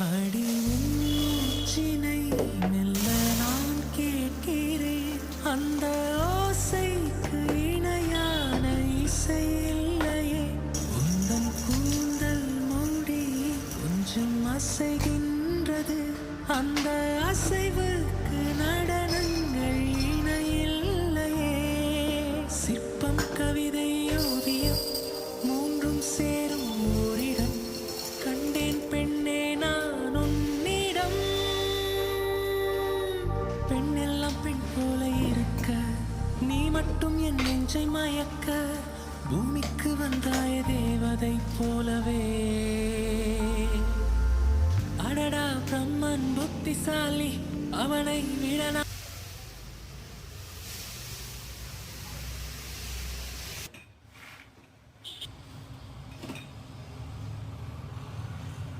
அடி உன் மூச்சினை மெல்ல நான் கேட்கிறேன். அந்த ஓசைக்கு இணையான இசை இல்லையே. உந்தன் கூந்தல் மூடி கொஞ்சம் அசைகின்றது. அந்த அசைவுக்கு நடனங்கள் இணையில்லையே. சிற்பம், கவிதை, ஓவியம் மூன்றும் சேரும் ஓரிடம். கண்டேன் பெண்ணே நான் உன்னிடம். பெண்ணெல்லாம் பெண் போல இருக்க, நீ மட்டும் என் நெஞ்சை மயக்க. பூமிக்கு வந்தாய தேவதை போலவே. அடடா பிரம்மன் புத்திசாலி, அவனை விட